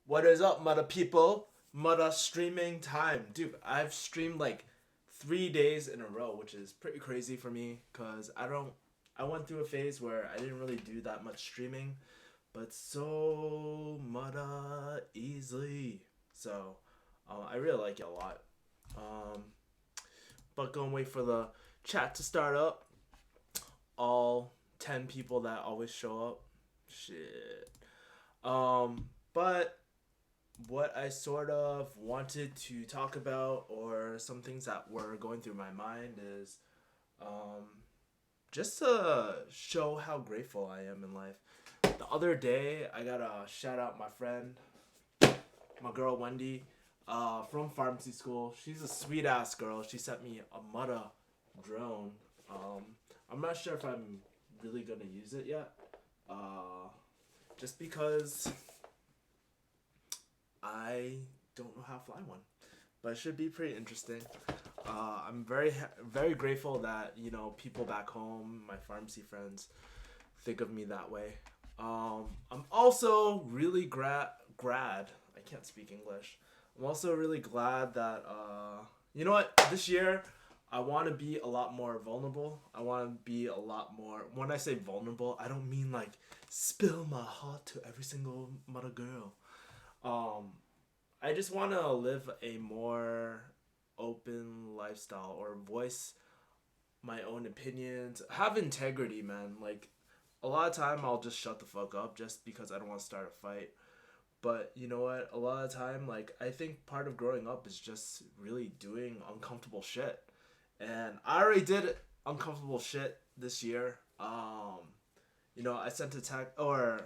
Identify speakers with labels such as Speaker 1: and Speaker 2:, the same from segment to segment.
Speaker 1: What is up, Mudda people? Mudda streaming time. Dude, I've streamed like 3 days in a row, which is pretty crazy for me because I went through a phase where I didn't really do that much streaming, but so Mudda easily. So, I really like it a lot. Um, but gonna wait for the chat to start up. All 10 people that always show up. Shit. But what I sort of wanted to talk about, or some things that were going through my mind, is um, just to show how grateful I am in life. The other day, I got to shout out my friend, my girl Wendy, from pharmacy school. She's a sweet ass girl. She sent me a Mutta drone. Um, I'm not sure if I'm really gonna use it yet, just because I don't know how to fly one, but it should be pretty interesting. I'm very grateful that people back home, my pharmacy friends, think of me that way. I'm also really grad. I can't speak English. I'm also really glad that you know what, this year I want to be a lot more vulnerable. I want to be a lot more. When I say vulnerable, I don't mean like spill my heart to every single mother girl. Um, I just want to live a more open lifestyle, or voice my own opinions. Have integrity, man. Like, a lot of time I'll just shut the fuck up just because I don't want to start a fight. But you know what? A lot of time, like, I think part of growing up is just really doing uncomfortable shit. And I already did uncomfortable shit this year. I sent a text, or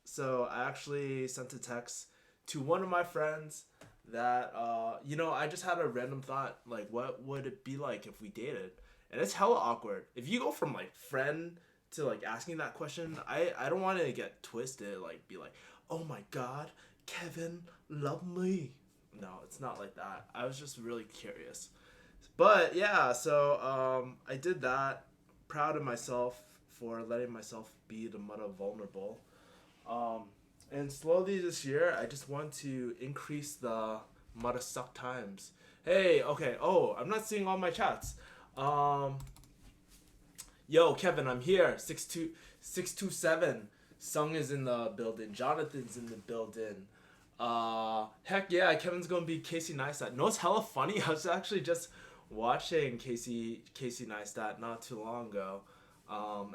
Speaker 1: so I actually sent a text to one of my friends that I just had a random thought, like, what would it be like if we dated? And it's hella awkward if you go from like friend to like asking that question. I don't want to get twisted, like be like, oh my god, Kevin, love me. No, it's not like that. I was just really curious. But yeah, so I did that. Proud of myself for letting myself be the mother vulnerable. Um, and slowly this year, I just want to increase the mother suck times. Hey, okay. Oh, I'm not seeing all my chats. Um, Yo, Kevin, I'm here. 62627. Sung is in the building. Jonathan's in the building. Heck yeah, Kevin's gonna be Casey Neistat. No, it's hella funny. I was actually just watching Casey Neistat not too long ago.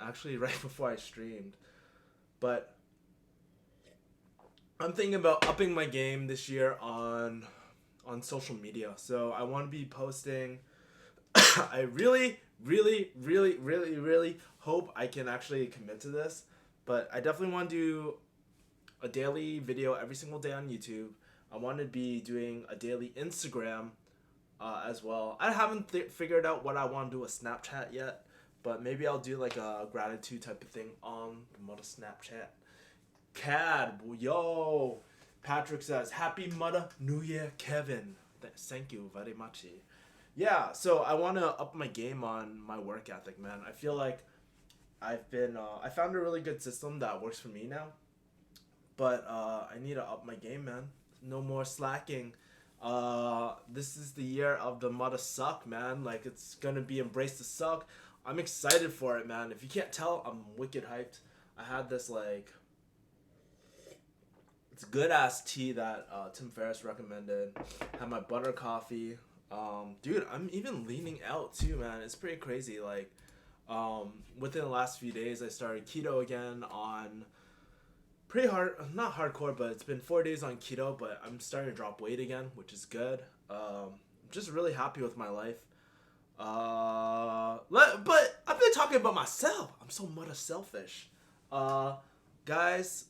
Speaker 1: Actually, right before I streamed. But I'm thinking about upping my game this year on social media. So I want to be posting. I really hope I can actually commit to this. But I definitely want to do a daily video every single day on YouTube. I want to be doing a daily Instagram as well. I haven't figured out what I want to do with Snapchat yet, but maybe I'll do like a gratitude type of thing on the mother Snapchat. Cad, yo. Patrick says, Happy Mother New Year, Kevin. Thank you very much. Yeah, so I want to up my game on my work ethic, man. I feel like I found a really good system that works for me now, but I need to up my game, man. No more slacking. This is the year of the mother suck, man. Like, it's gonna be embrace the suck. I'm excited for it, man. If you can't tell, I'm wicked hyped. I had this like it's good ass tea that Tim Ferriss recommended. Had my butter coffee. Dude, I'm even leaning out too, man. It's pretty crazy. Like, within the last few days, I started keto again on pretty hard, not hardcore, but it's been 4 days on keto. But I'm starting to drop weight again, which is good. I'm just really happy with my life. But I've been talking about myself. I'm so mother selfish. Uh, Guys,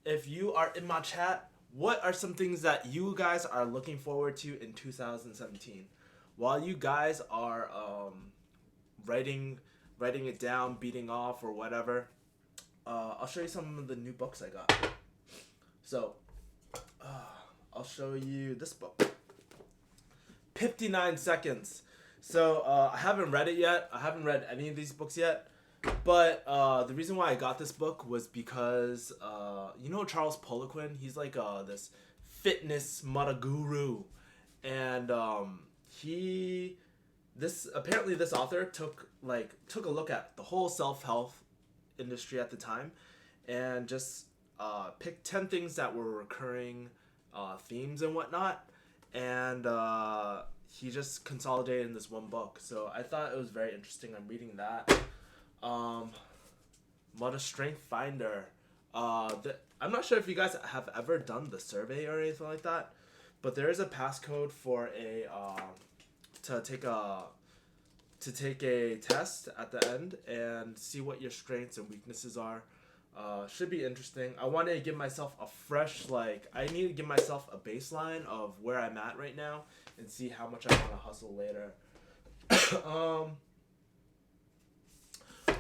Speaker 1: if you are in my chat, what are some things that you guys are looking forward to in 2017? While you guys are writing it down, beating off, or whatever, I'll show you some of the new books I got. So, uh, I'll show you this book, 59 Seconds. So, I haven't read it yet. I haven't read any of these books yet. But the reason why I got this book was because you know Charles Poliquin. He's like this fitness mata guru, and he this apparently this author took a look at the whole self help industry at the time, and just picked 10 things that were recurring themes and whatnot, and he just consolidated in this one book. So I thought it was very interesting. I'm reading that. Um, Mother Strength Finder. I'm not sure if you guys have ever done the survey or anything like that, but there is a passcode for a to take a test at the end and see what your strengths and weaknesses are. Should be interesting. I want to give myself a fresh I need to give myself a baseline of where I'm at right now and see how much I want to hustle later.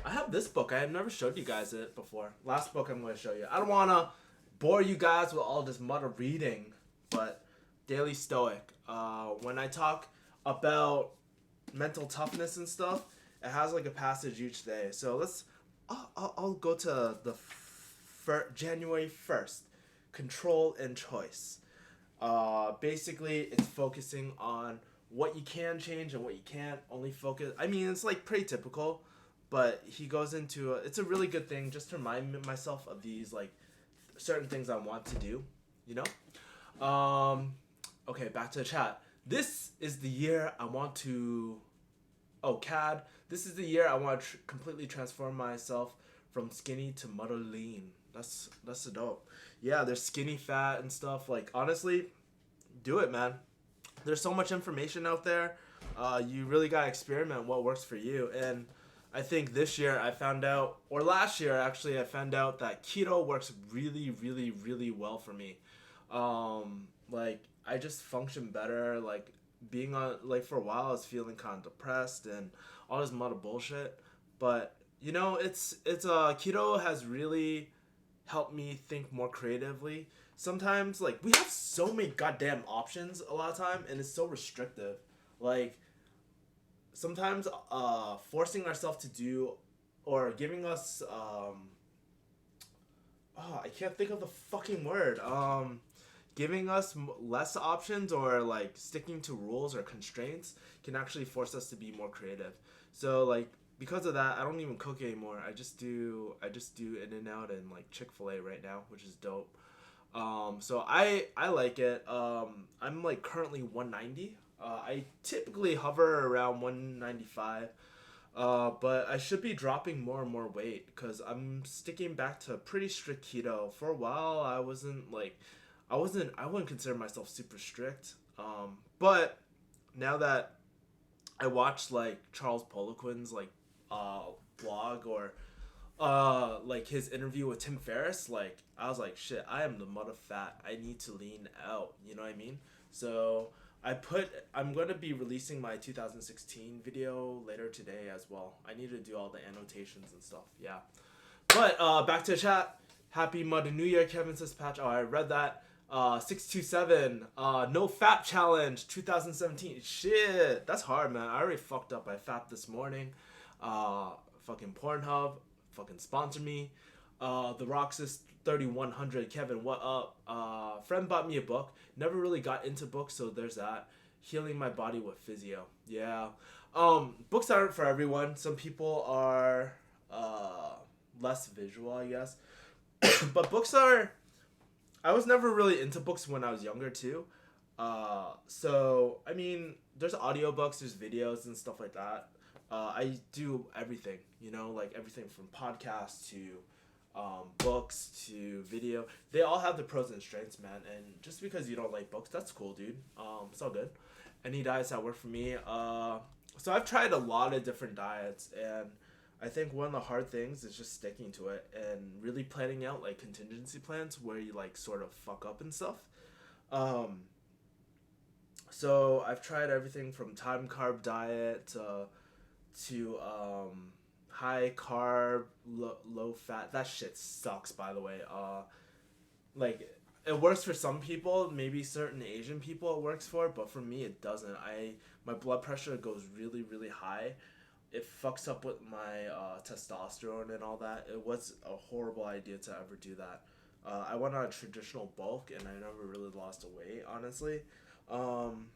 Speaker 1: I have this book. I have never showed you guys it before. Last book I'm going to show you. I don't want to bore you guys with all this mother reading, but Daily Stoic. When I talk about mental toughness and stuff, it has like a passage each day. So I'll go to the January 1st. Control and choice. Basically, it's focusing on what you can change and what you can't. Only focus. I mean, it's like pretty typical. But he goes into it's a really good thing just to remind myself of these like certain things I want to do, you know. Okay, back to the chat. This is the year I want to. Oh, CAD. This is the year I want to completely transform myself from skinny to mother lean. That's a dope. Yeah, there's skinny fat and stuff. Like honestly, do it, man. There's so much information out there. You really gotta experiment what works for you. And I think this year I found out, or last year actually, I found out that keto works really, really, really well for me. Like I just function better. Like being on, like for a while I was feeling kind of depressed and all this mother bullshit. But you know, it's keto has really helped me think more creatively. Sometimes like we have so many goddamn options a lot of time, and it's so restrictive. Like sometimes forcing ourselves to do or giving us I can't think of the fucking word, giving us less options or like sticking to rules or constraints can actually force us to be more creative. So like because of that, I don't even cook anymore. I just do In-N-Out and like Chick-fil-A right now, which is dope. So I like it. I'm like currently 190. I typically hover around 195. But I should be dropping more and more weight because I'm sticking back to pretty strict keto. For a while, I wouldn't consider myself super strict. But now that I watched like Charles Poliquin's blog or like his interview with Tim Ferriss, like I was like, shit, I am the mother fat. I need to lean out. You know what I mean? So I'm going to be releasing my 2016 video later today as well. I need to do all the annotations and stuff. Yeah. But back to the chat. Happy Mother New Year, Kevin says patch. Oh, I read that. 627 no fap challenge 2017. Shit, that's hard, man. I already fucked up. I fapped this morning. Fucking Pornhub fucking sponsor me. The Roxas 3100. Kevin, what up? Friend bought me a book. Never really got into books, so there's that. Healing my body with physio. Yeah. Books aren't for everyone. Some people are less visual, I guess. But books are. I was never really into books when I was younger too. So I mean, there's audiobooks, there's videos and stuff like that. I do everything, you know, like everything from podcasts to books to video. They all have the pros and strengths, man. And just because you don't like books, that's cool, dude. It's all good. Any diets that work for me. So I've tried a lot of different diets, and I think one of the hard things is just sticking to it and really planning out like contingency plans where you like sort of fuck up and stuff. So I've tried everything from time carb diet to high carb, low fat. That shit sucks, by the way. Like it works for some people, maybe certain Asian people it works for, but for me it doesn't. My blood pressure goes really, really high it fucks up with my testosterone and all that. It was a horrible idea to ever do that. I went on a traditional bulk and I never really lost a weight, honestly. Um,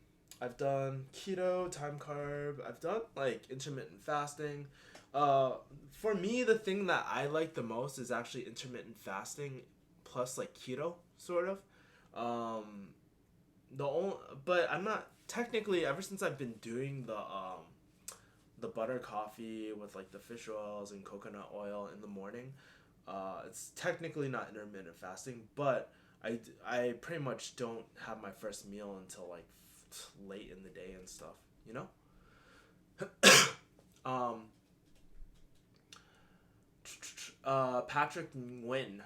Speaker 1: I've done keto, time carb. I've done like intermittent fasting. Uh, for me, the thing that I like the most is actually intermittent fasting plus like keto, sort of. Um, the only, but I'm not technically ever since I've been doing the butter coffee with like the fish oils and coconut oil in the morning. It's technically not intermittent fasting, but I pretty much don't have my first meal until like late in the day and stuff. You know. um. Patrick Nguyen.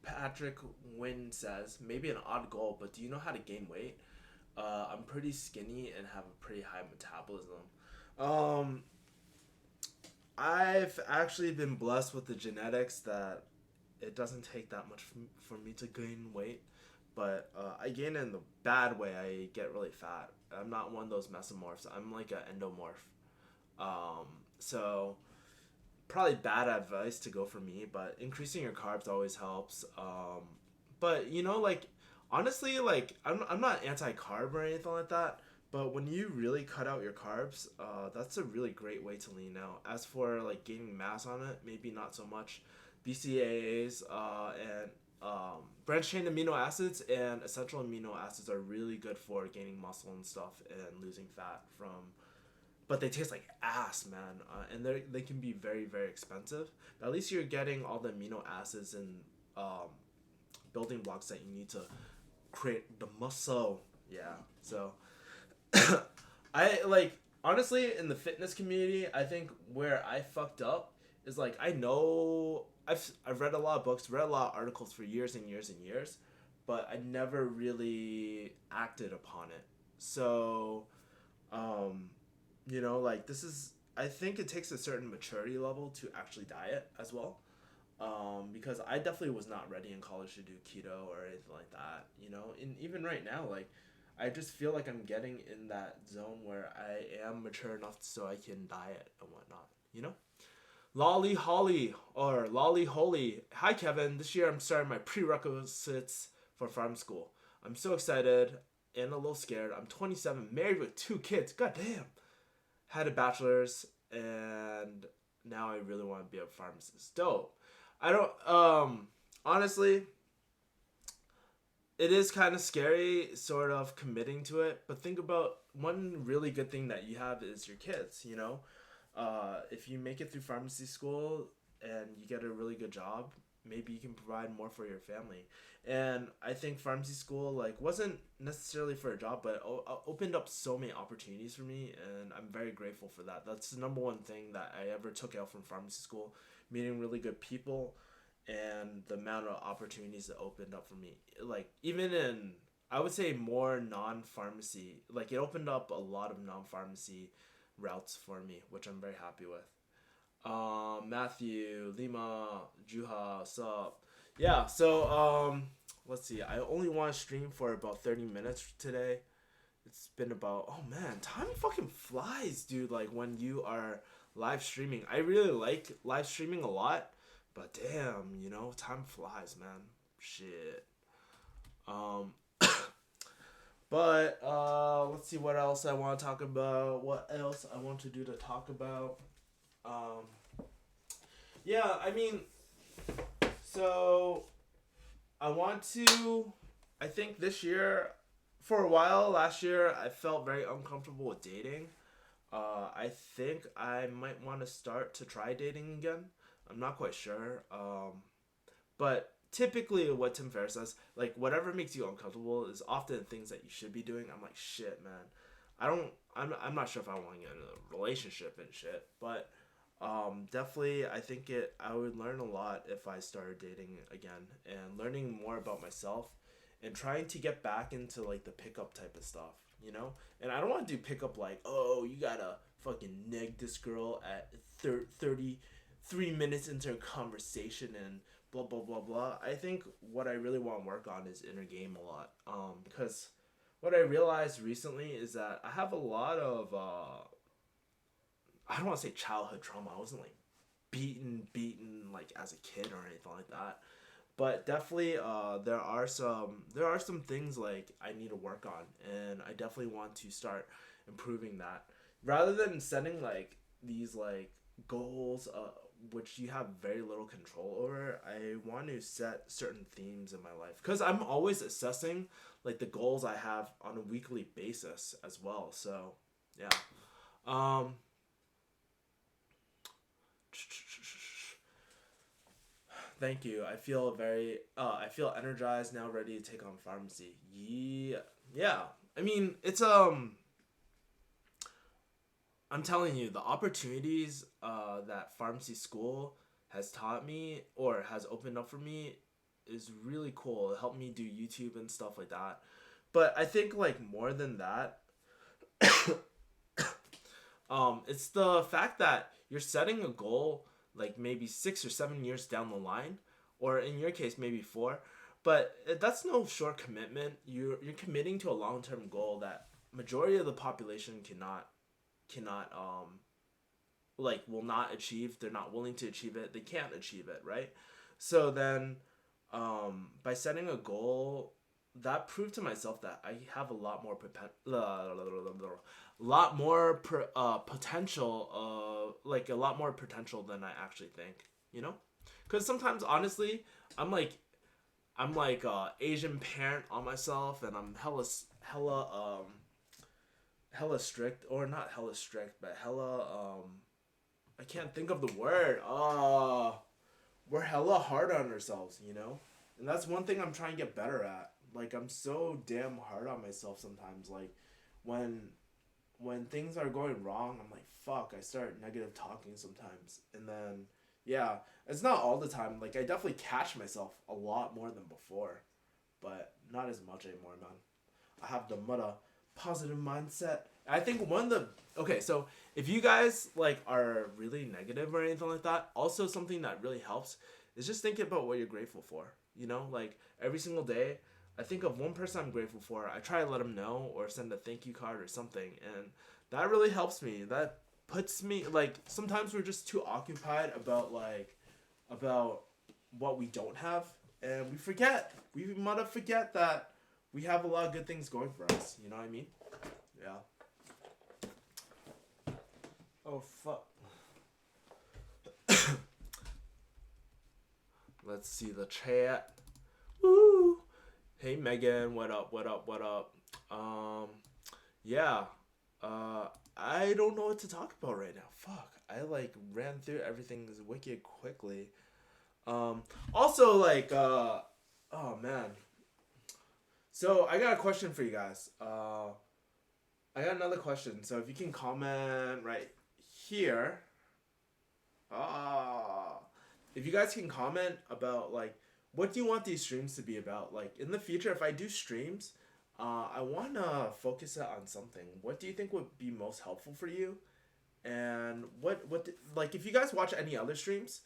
Speaker 1: Patrick Nguyen says maybe an odd goal, but do you know how to gain weight? I'm pretty skinny and have a pretty high metabolism. Um, I've actually been blessed with the genetics that it doesn't take that much for me to gain weight, but I gain it in the bad way. I get really fat. I'm not one of those mesomorphs. I'm like an endomorph. Um, so probably bad advice to go for me, but increasing your carbs always helps. But like honestly, like I'm not anti carb or anything like that. But when you really cut out your carbs, that's a really great way to lean out. As for like gaining mass on it, maybe not so much. BCAAs and branched chain amino acids and essential amino acids are really good for gaining muscle and stuff and losing fat from, but they taste like ass, man. And they can be very very expensive. But at least you're getting all the amino acids and um, building blocks that you need to create the muscle. Yeah. So I like honestly in the fitness community, I think where I fucked up is like I know I've read a lot of books, read a lot of articles for years and years and years, but I never really acted upon it. So um like this is I think it takes a certain maturity level to actually diet as well. Because I definitely was not ready in college to do keto or anything like that. And even right now, like I just feel like I'm getting in that zone where I am mature enough so I can diet and whatnot. Lolly Holly or Lolly Holy. Hi Kevin. This year I'm starting my prerequisites for farm school. I'm so excited and a little scared. I'm 27, married with 2 kids. God damn. Had a bachelor's and now I really want to be a pharmacist. Dope. I don't honestly it is kind of scary sort of committing to it, but think about one really good thing that you have is your kids. If you make it through pharmacy school and you get a really good job, maybe you can provide more for your family. And I think pharmacy school like wasn't necessarily for a job, but opened up so many opportunities for me, and I'm very grateful for that. That's the number one thing that I ever took out from pharmacy school, meeting really good people and the amount of opportunities that opened up for me. Like even in I would say more non-pharmacy, like it opened up a lot of non-pharmacy routes for me, which I'm very happy with. Matthew, Lima, Juha, sup? Yeah, so let's see. I only want to stream for about 30 minutes today. It's been about oh man, time fucking flies, dude. Like when you are live streaming. I really like live streaming a lot, but damn, time flies, man. Shit. Um but let's see what else I want to talk about. What else I want to do to talk about? Um yeah, I mean, so I want to. I think this year, for a while last year, I felt very uncomfortable with dating. I think I might want to start to try dating again. I'm not quite sure. But typically, what Tim Ferriss says, like whatever makes you uncomfortable, is often things that you should be doing. I'm like, shit, man. I don't. I'm not sure if I want to get in a relationship and shit, but definitely, I think I would learn a lot if I started dating again and learning more about myself and trying to get back into like the pickup type of stuff. And I don't want to do pickup like, oh, you gotta fucking neg this girl at 33 minutes into a conversation and blah blah blah blah. I think what I really want to work on is inner game a lot. Because what I realized recently is that I have a lot of I don't want to say childhood trauma. I wasn't like beaten like as a kid or anything like that. But definitely, there are some things like I need to work on, and I definitely want to start improving that. Rather than setting like these like goals, which you have very little control over, I want to set certain themes in my life because I'm always assessing like the goals I have on a weekly basis as well. So yeah. Um, Thank you. I feel energized now, ready to take on pharmacy. Yeah, yeah. I mean, I'm telling you, the opportunities that pharmacy school has taught me or has opened up for me is really cool. It helped me do YouTube and stuff like that. But I think like more than that, it's the fact that you're setting a goal like maybe 6 or 7 years down the line, or in your case maybe four. But that's no short commitment. You're committing to a long term goal that majority of the population cannot like will not achieve. They're not willing to achieve it. They can't achieve it, right? So then, by setting a goal, that proved to myself that I have a lot more potential, like a lot more potential than I actually think. You know, because sometimes honestly, I'm like Asian parent on myself, and I'm hella strict, or not hella strict, but hella I can't think of the word. We're hella hard on ourselves, you know? And that's one thing I'm trying to get better at. Like I'm so damn hard on myself sometimes. Like when things are going wrong, I'm like, fuck, I start negative talking sometimes. And then yeah, it's not all the time. Like I definitely catch myself a lot more than before, but not as much anymore, man. I have the meta positive mindset. I think one of the okay, so if you guys like are really negative or anything like that, also something that really helps is just thinking about what you're grateful for. You know, like every single day, I think of one person I'm grateful for. I try to let them know or send a thank you card or something, and that really helps me. That puts me like sometimes we're just too occupied about what we don't have, and we might forget that we have a lot of good things going for us. You know what I mean? Yeah. Oh fuck. Let's see the chat. Woo! Hey Megan, what up? What up? What up? Um, yeah. I don't know what to talk about right now. Fuck. I like ran through everything wicked quickly. Also like oh man. So I got a question for you guys. I got another question. So if you can comment right here. Ah, if you guys can comment about like what do you want these streams to be about? Like in the future, if I do streams, I wanna focus it on something. What do you think would be most helpful for you? And like if you guys watch any other streams,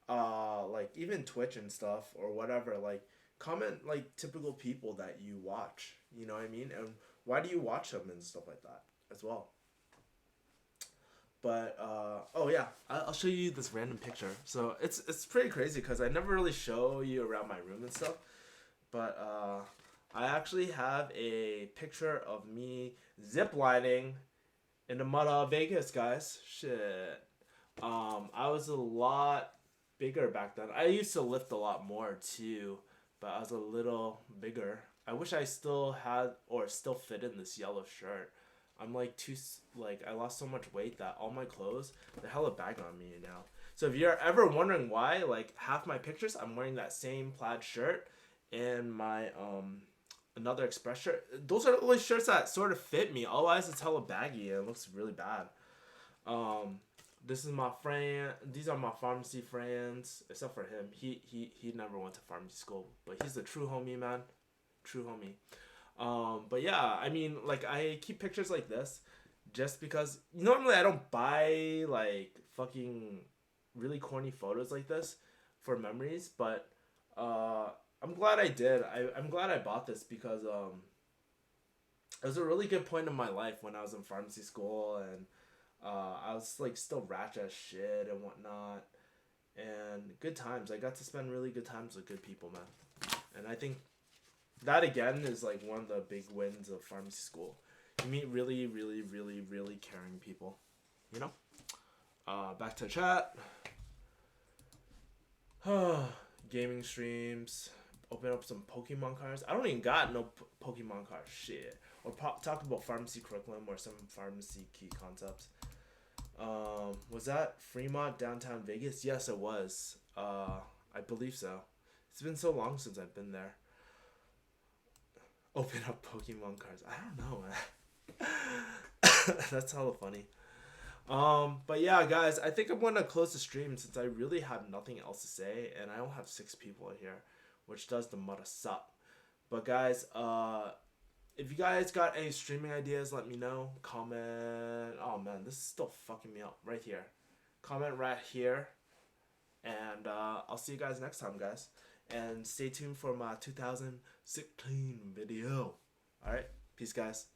Speaker 1: like even Twitch and stuff or whatever, like comment like typical people that you watch. You know what I mean? And why do you watch them and stuff like that as well? But oh yeah, I'll show you this random picture. So it's pretty crazy because I never really show you around my room and stuff. But I actually have a picture of me ziplining in the mud of Vegas, guys. Shit. I was a lot bigger back then. I used to lift a lot more too, but I was a little bigger. I wish I still had or still fit in this yellow shirt. I'm like I lost so much weight that all my clothes they're hella bag on me now. So if you're ever wondering why, like half my pictures I'm wearing that same plaid shirt and my another express shirt. Those are the only shirts that sort of fit me. Otherwise it's hella baggy and it looks really bad. Um this is my friend. These are my pharmacy friends, except for him. He never went to pharmacy school, but he's a true homie, man. True homie. But yeah, I mean, like I keep pictures like this just because normally I don't buy like fucking really corny photos like this for memories, but I'm glad I did. I'm glad I bought this because it was a really good point in my life when I was in pharmacy school and I was like still ratchet as shit and whatnot, and good times. I got to spend really good times with good people, man. And I think that again is like one of the big wins of pharmacy school. You meet really, really, really, really caring people. You know. Back to chat. Gaming streams. Open up some Pokemon cards. I don't even got no Pokemon cards. Shit. Or talk about pharmacy curriculum or some pharmacy key concepts. Was that Fremont, downtown Vegas? Yes, it was. I believe so. It's been so long since I've been there. Open up Pokemon cards. I don't know, man. That's hella funny. But yeah, guys, I think I'm gonna close the stream since I really have nothing else to say, and I only have 6 people here, which does the mother suck. But guys, if you guys got any streaming ideas, let me know. Comment. Oh man, this is still fucking me up right here. Comment right here, and I'll see you guys next time, guys. And stay tuned for my 2016 video. All right, peace, guys.